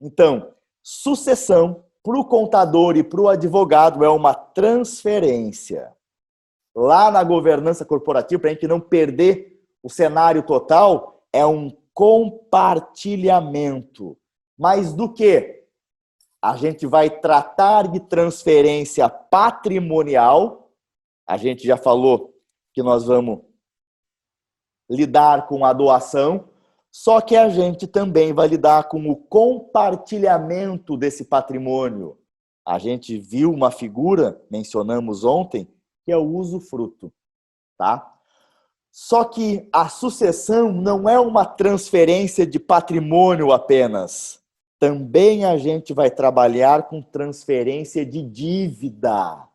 Então, sucessão para o contador e para o advogado é uma transferência. Lá na governança corporativa, para a gente não perder o cenário total, é um compartilhamento. Mas do que? A gente vai tratar de transferência patrimonial. A gente já falou que nós vamos lidar com a doação, só que a gente também vai lidar com o compartilhamento desse patrimônio. A gente viu uma figura, mencionamos ontem, que é o usufruto, tá? Só que a sucessão não é uma transferência de patrimônio apenas. Também a gente vai trabalhar com transferência de dívida.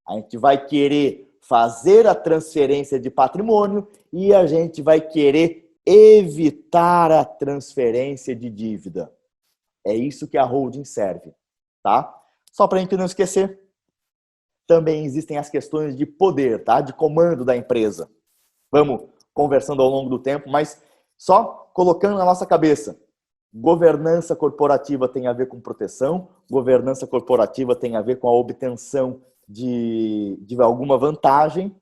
A gente vai querer fazer a transferência de patrimônio e a gente vai querer evitar a transferência de dívida. É isso que a holding serve, tá? Só para a gente não esquecer, também existem as questões de poder, tá? De comando da empresa. Vamos conversando ao longo do tempo, mas só colocando na nossa cabeça. Governança corporativa tem a ver com proteção, governança corporativa tem a ver com a obtenção de alguma vantagem.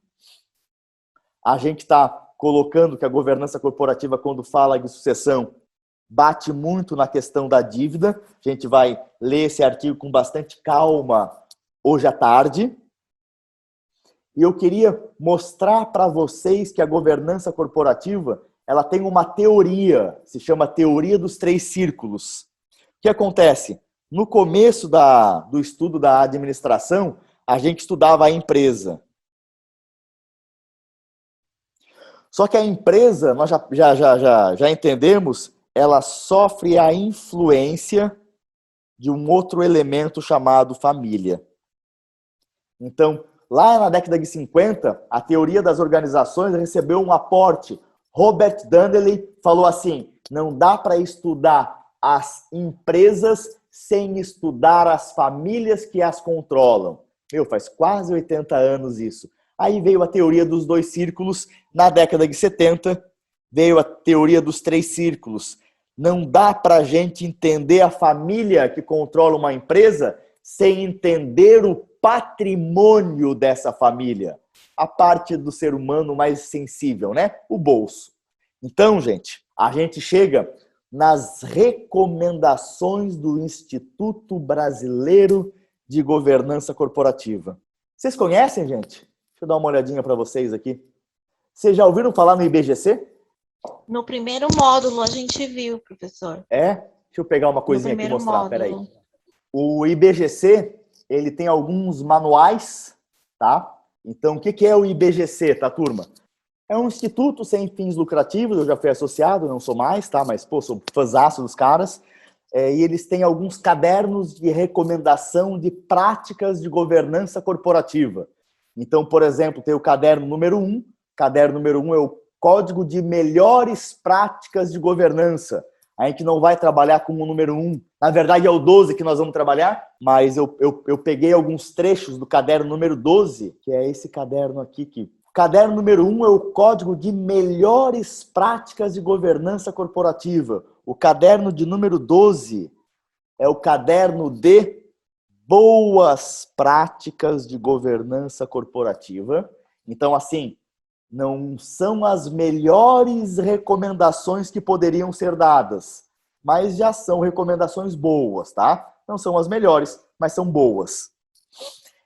A gente está colocando que a governança corporativa, quando fala de sucessão, bate muito na questão da dívida. A gente vai ler esse artigo com bastante calma hoje à tarde. E eu queria mostrar para vocês que a governança corporativa ela tem uma teoria, se chama teoria dos 3 círculos. O que acontece? No começo do estudo da administração, a gente estudava a empresa. Só que a empresa, nós já entendemos, ela sofre a influência de um outro elemento chamado família. Então, lá na década de 50, a teoria das organizações recebeu um aporte. Robert Dunley falou assim, não dá para estudar as empresas sem estudar as famílias que as controlam. Faz quase 80 anos isso. Aí veio a teoria dos 2 círculos, na década de 70, veio a teoria dos 3 círculos. Não dá para a gente entender a família que controla uma empresa sem entender o patrimônio dessa família. A parte do ser humano mais sensível, né? O bolso. Então, gente, a gente chega nas recomendações do Instituto Brasileiro de Governança Corporativa. Vocês conhecem, gente? Deixa eu dar uma olhadinha para vocês aqui. Vocês já ouviram falar no IBGC? No primeiro módulo a gente viu, professor. É? Deixa eu pegar uma coisinha aqui e mostrar, peraí. O IBGC, ele tem alguns manuais, tá? Então, o que é o IBGC, tá, turma? É um instituto sem fins lucrativos, eu já fui associado, não sou mais, tá? Mas, pô, sou fãzaço dos caras. E eles têm alguns cadernos de recomendação de práticas de governança corporativa. Então, por exemplo, tem o caderno número 1. Caderno número 1 é o Código de Melhores Práticas de Governança. A gente não vai trabalhar com o número 1. Na verdade, é o 12 que nós vamos trabalhar, mas eu peguei alguns trechos do caderno número 12, que é esse caderno aqui. O caderno número 1 é o Código de Melhores Práticas de Governança Corporativa. O caderno de número 12 é o caderno de Boas Práticas de Governança Corporativa. Então, assim, não são as melhores recomendações que poderiam ser dadas, mas já são recomendações boas, tá? Não são as melhores, mas são boas.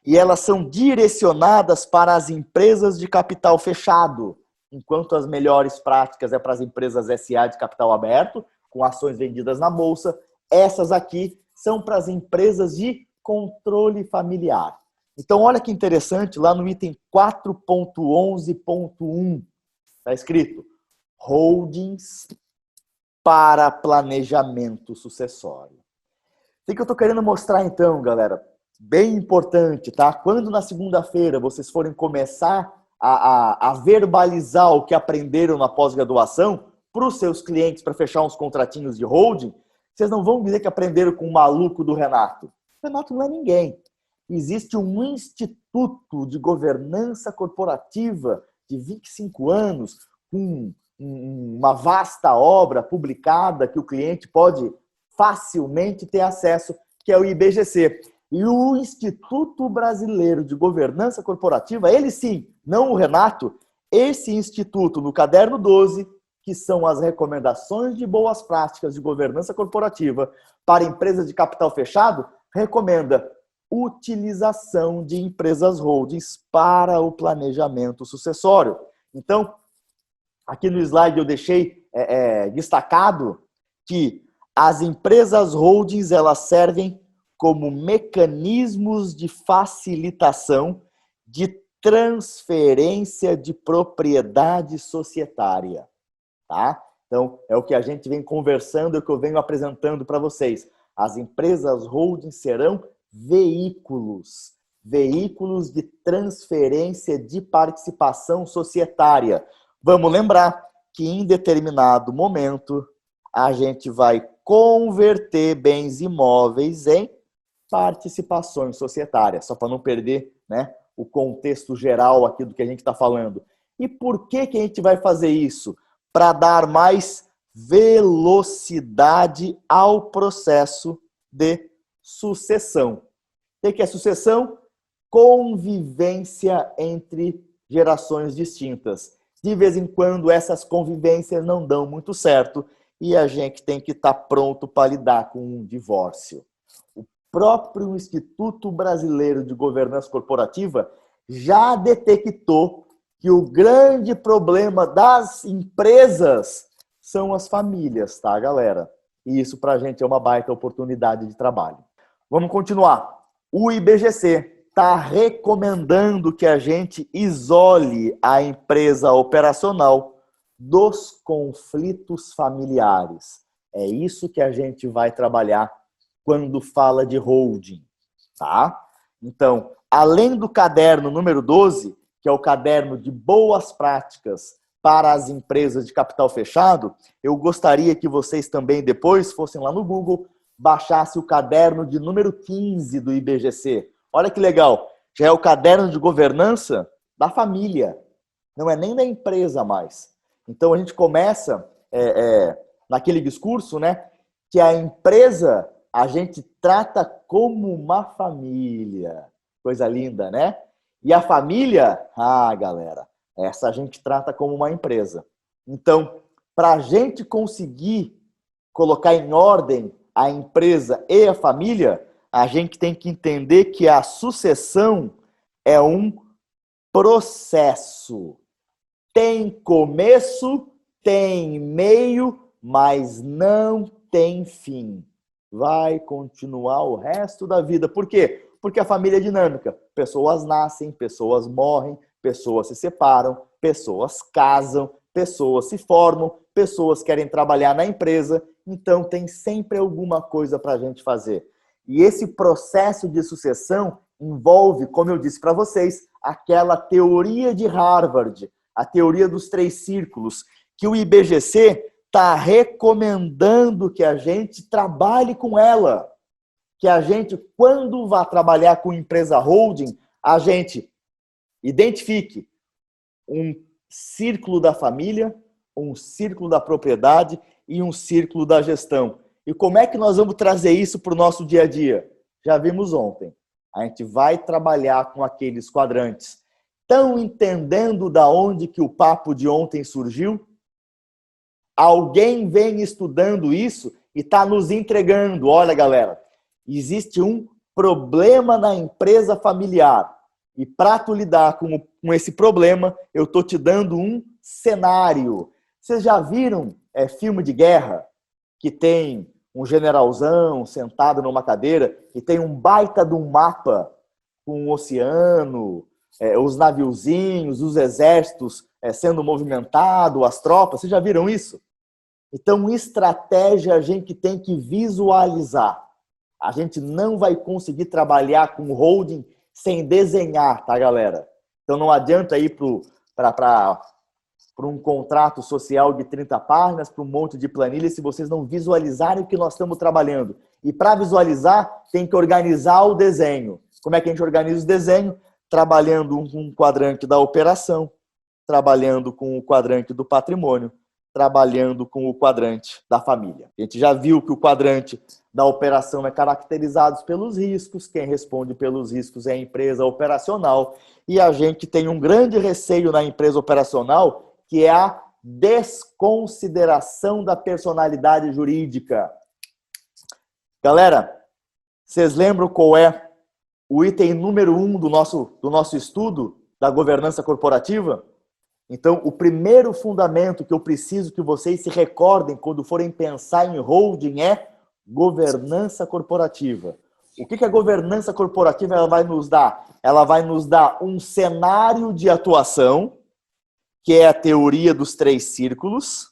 E elas são direcionadas para as empresas de capital fechado, enquanto as melhores práticas é para as empresas SA de capital aberto, com ações vendidas na bolsa. Essas aqui são para as empresas de controle familiar. Então, olha que interessante, lá no item 4.11.1, está escrito holdings para planejamento sucessório. O que eu estou querendo mostrar então, galera? Bem importante, tá? Quando na segunda-feira vocês forem começar a verbalizar o que aprenderam na pós-graduação para os seus clientes, para fechar uns contratinhos de holding, vocês não vão dizer que aprenderam com o maluco do Renato. O Renato não é ninguém. Existe um instituto de governança corporativa de 25 anos, com uma vasta obra publicada que o cliente pode facilmente ter acesso, que é o IBGC. E o Instituto Brasileiro de Governança Corporativa, ele sim, não o Renato, esse instituto, no caderno 12, que são as recomendações de boas práticas de governança corporativa para empresas de capital fechado, recomenda utilização de empresas holdings para o planejamento sucessório. Então, aqui no slide eu deixei destacado que as empresas holdings elas servem como mecanismos de facilitação de transferência de propriedade societária. Tá? Então, é o que a gente vem conversando, é o que eu venho apresentando para vocês. As empresas holdings serão veículos de transferência de participação societária. Vamos lembrar que em determinado momento a gente vai converter bens imóveis em participações societárias, só para não perder, né, o contexto geral aqui do que a gente está falando. E por que a gente vai fazer isso? Para dar mais velocidade ao processo de sucessão. O que é sucessão? Convivência entre gerações distintas. De vez em quando, essas convivências não dão muito certo e a gente tem que estar pronto para lidar com um divórcio. O próprio Instituto Brasileiro de Governança Corporativa já detectou que o grande problema das empresas são as famílias, tá, galera? E isso para a gente é uma baita oportunidade de trabalho. Vamos continuar. O IBGC está recomendando que a gente isole a empresa operacional dos conflitos familiares. É isso que a gente vai trabalhar quando fala de holding, tá? Então, além do caderno número 12, que é o caderno de boas práticas para as empresas de capital fechado, eu gostaria que vocês também depois fossem lá no Google, baixassem o caderno de número 15 do IBGC. Olha que legal, já é o caderno de governança da família, não é nem da empresa mais. Então a gente começa naquele discurso, né, que a empresa a gente trata como uma família. Coisa linda, né? E a família, galera, essa a gente trata como uma empresa. Então, para a gente conseguir colocar em ordem a empresa e a família, a gente tem que entender que a sucessão é um processo. Tem começo, tem meio, mas não tem fim. Vai continuar o resto da vida. Por quê? Porque a família é dinâmica. Pessoas nascem, pessoas morrem, pessoas se separam, pessoas casam, pessoas se formam, pessoas querem trabalhar na empresa. Então, tem sempre alguma coisa para a gente fazer. E esse processo de sucessão envolve, como eu disse para vocês, aquela teoria de Harvard, a teoria dos 3 círculos, que o IBGC está recomendando que a gente trabalhe com ela. Que a gente, quando vá trabalhar com empresa holding, a gente identifique um círculo da família, um círculo da propriedade e um círculo da gestão. E como é que nós vamos trazer isso para o nosso dia a dia? Já vimos ontem. A gente vai trabalhar com aqueles quadrantes. Estão entendendo da onde que o papo de ontem surgiu? Alguém vem estudando isso e está nos entregando. Olha, galera, existe um problema na empresa familiar. E para tu lidar com esse problema, eu estou te dando um cenário. Vocês já viram filme de guerra que tem um generalzão sentado numa cadeira e tem um baita de um mapa com um oceano, os naviozinhos, os exércitos sendo movimentados, as tropas? Vocês já viram isso? Então, estratégia a gente tem que visualizar. A gente não vai conseguir trabalhar com holding sem desenhar, tá, galera? Então, não adianta ir para um contrato social de 30 páginas, para um monte de planilhas, se vocês não visualizarem o que nós estamos trabalhando. E para visualizar, tem que organizar o desenho. Como é que a gente organiza o desenho? Trabalhando com um quadrante da operação, trabalhando com o quadrante do patrimônio, trabalhando com o quadrante da família. A gente já viu que o quadrante da operação é caracterizado pelos riscos, quem responde pelos riscos é a empresa operacional, e a gente tem um grande receio na empresa operacional, que é a desconsideração da personalidade jurídica. Galera, vocês lembram qual é o item número 1 do nosso estudo da governança corporativa? Então, o primeiro fundamento que eu preciso que vocês se recordem quando forem pensar em holding é governança corporativa. O que a governança corporativa ela vai nos dar? Ela vai nos dar um cenário de atuação, que é a teoria dos 3 círculos,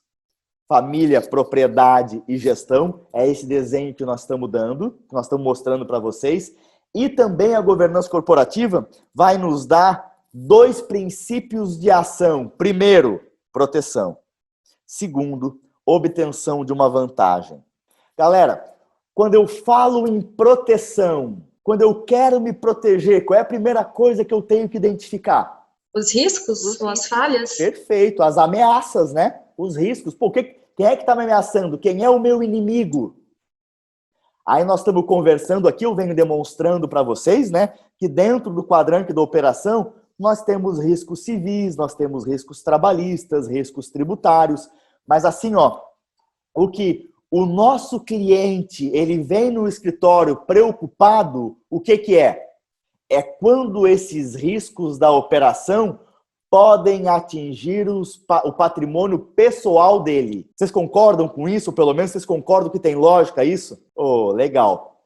família, propriedade e gestão. É esse desenho que nós estamos dando, que nós estamos mostrando para vocês. E também a governança corporativa vai nos dar 2 princípios de ação. Primeiro, proteção. Segundo, obtenção de uma vantagem. Galera, quando eu falo em proteção, quando eu quero me proteger, qual é a primeira coisa que eu tenho que identificar? Os riscos ou as falhas? Perfeito, as ameaças, né? Os riscos. Pô, quem é que está me ameaçando? Quem é o meu inimigo? Aí nós estamos conversando aqui, eu venho demonstrando para vocês, né, que dentro do quadrante da operação, nós temos riscos civis, nós temos riscos trabalhistas, riscos tributários, mas assim, ó, o nosso cliente, ele vem no escritório preocupado, o que é? É quando esses riscos da operação podem atingir o patrimônio pessoal dele. Vocês concordam com isso? Pelo menos vocês concordam que tem lógica isso? Oh, legal.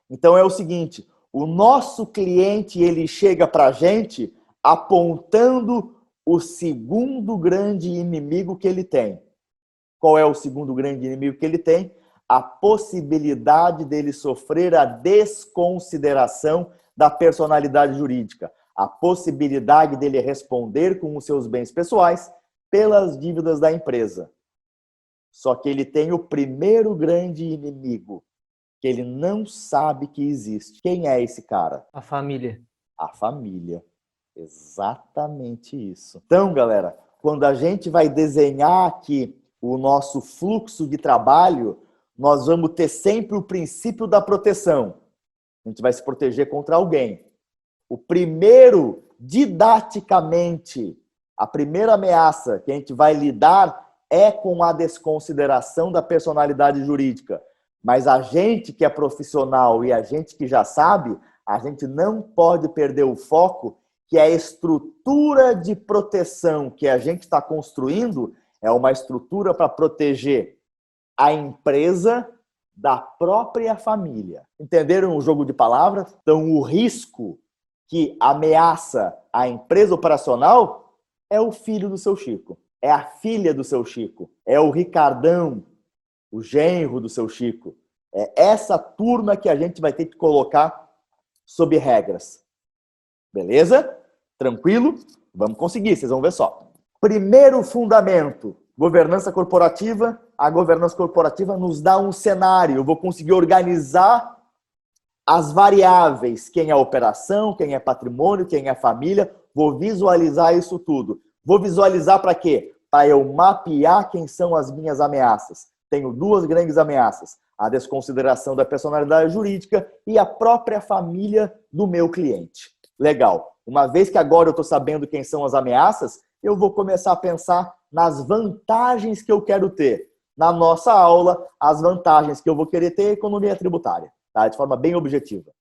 Então é o seguinte, o nosso cliente, ele chega para a gente apontando o segundo grande inimigo que ele tem. Qual é o segundo grande inimigo que ele tem? A possibilidade dele sofrer a desconsideração da personalidade jurídica. A possibilidade dele responder com os seus bens pessoais pelas dívidas da empresa. Só que ele tem o primeiro grande inimigo, que ele não sabe que existe. Quem é esse cara? A família. A família. Exatamente isso. Então, galera, quando a gente vai desenhar aqui o nosso fluxo de trabalho, nós vamos ter sempre o princípio da proteção. A gente vai se proteger contra alguém. O primeiro, didaticamente, a primeira ameaça que a gente vai lidar é com a desconsideração da personalidade jurídica. Mas a gente que é profissional e a gente que já sabe, a gente não pode perder o foco que a estrutura de proteção que a gente está construindo é uma estrutura para proteger a empresa da própria família. Entenderam o jogo de palavras? Então, o risco que ameaça a empresa operacional é o filho do seu Chico, é a filha do seu Chico, é o Ricardão, o genro do seu Chico. É essa turma que a gente vai ter que colocar sob regras. Beleza? Tranquilo? Vamos conseguir, vocês vão ver só. Primeiro fundamento, governança corporativa. A governança corporativa nos dá um cenário. Eu vou conseguir organizar as variáveis. Quem é operação, quem é patrimônio, quem é família. Vou visualizar isso tudo. Vou visualizar para quê? Para eu mapear quem são as minhas ameaças. Tenho 2 grandes ameaças. A desconsideração da personalidade jurídica e a própria família do meu cliente. Legal. Uma vez que agora eu estou sabendo quem são as ameaças, eu vou começar a pensar nas vantagens que eu quero ter. Na nossa aula, as vantagens que eu vou querer ter é economia tributária, tá? De forma bem objetiva.